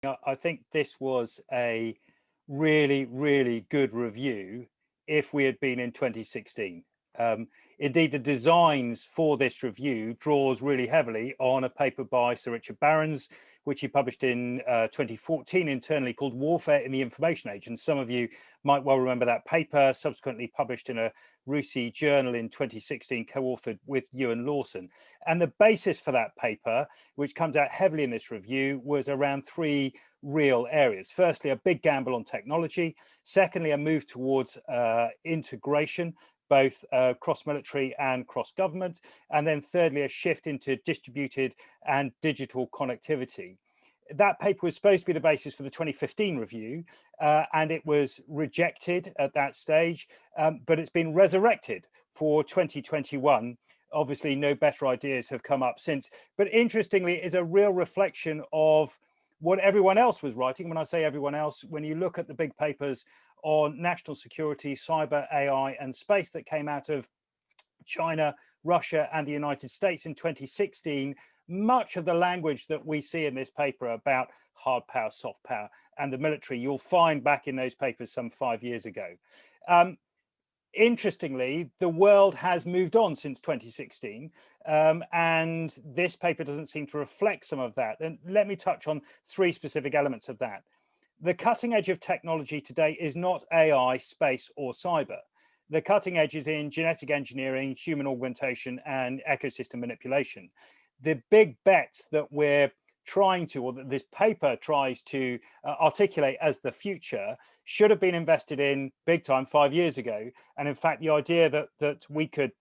I think this was a really, really good review if we had been in 2016. Indeed, the designs for this review draws really heavily on a paper by Sir Richard Barrons, which he published in 2014 internally, called Warfare in the Information Age. And some of you might well remember that paper, subsequently published in a RUSI journal in 2016, co-authored with Ewan Lawson. And the basis for that paper, which comes out heavily in this review, was around three real areas. Firstly, a big gamble on technology. Secondly, a move towards integration, both cross-military and cross-government. And then thirdly, a shift into distributed and digital connectivity. That paper was supposed to be the basis for the 2015 review, and it was rejected at that stage, but it's been resurrected for 2021. Obviously, no better ideas have come up since. But interestingly, it is a real reflection of what everyone else was writing. When I say everyone else, when you look at the big papers on national security, cyber, AI, and space that came out of China, Russia, and the United States in 2016, much of the language that we see in this paper about hard power, soft power, and the military, you'll find back in those papers some 5 years ago. Interestingly, the world has moved on since 2016, and this paper doesn't seem to reflect some of that. And let me touch on three specific elements of that. The cutting edge of technology today is not AI, space, or cyber. The cutting edge is in genetic engineering, human augmentation, and ecosystem manipulation. The big bets that we're trying to, or that this paper tries to articulate as the future, should have been invested in big time 5 years ago. And in fact, the idea that we could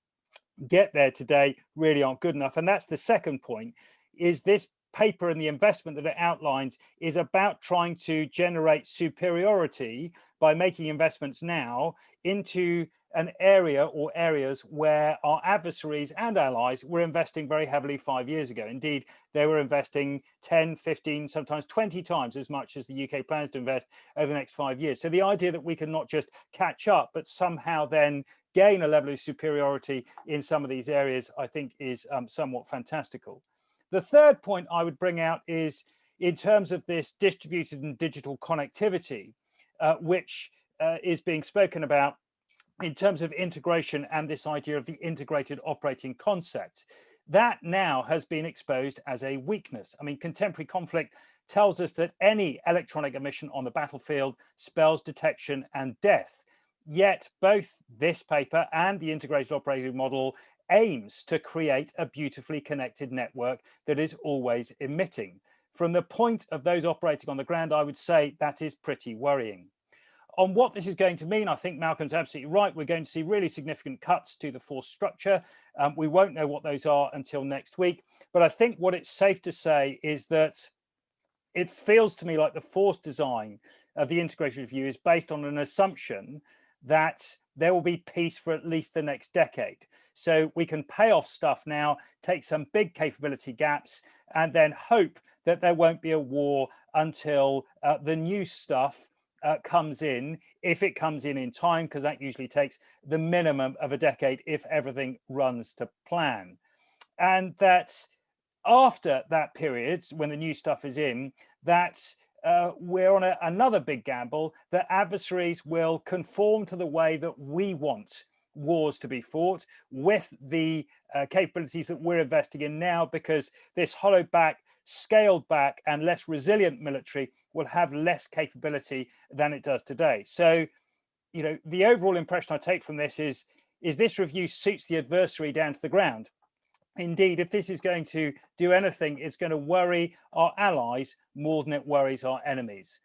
get there today really aren't good enough. And that's the second point, is this paper and the investment that it outlines is about trying to generate superiority by making investments now into an area or areas where our adversaries and allies were investing very heavily 5 years ago. Indeed, they were investing 10, 15, sometimes 20 times as much as the UK plans to invest over the next 5 years. So the idea that we can not just catch up, but somehow then gain a level of superiority in some of these areas, I think is somewhat fantastical. The third point I would bring out is in terms of this distributed and digital connectivity, which is being spoken about in terms of integration and this idea of the integrated operating concept. That now has been exposed as a weakness. I mean, contemporary conflict tells us that any electronic emission on the battlefield spells detection and death. Yet both this paper and the integrated operating model aims to create a beautifully connected network that is always emitting. From the point of those operating on the ground, I would say that is pretty worrying. On what this is going to mean, I think Malcolm's absolutely right. We're going to see really significant cuts to the force structure. We won't know what those are until next week. But I think what it's safe to say is that it feels to me like the force design of the integration review is based on an assumption that there will be peace for at least the next decade. So we can pay off stuff now, take some big capability gaps, and then hope that there won't be a war until the new stuff comes in, if it comes in time, because that usually takes the minimum of a decade if everything runs to plan. And that after that period, when the new stuff is in, that we're on another big gamble, that adversaries will conform to the way that we want wars to be fought with the capabilities that we're investing in now, because this hollowed back, scaled back and less resilient military will have less capability than it does today. So, you know, the overall impression I take from this is this review suits the adversary down to the ground. Indeed, if this is going to do anything, it's going to worry our allies more than it worries our enemies.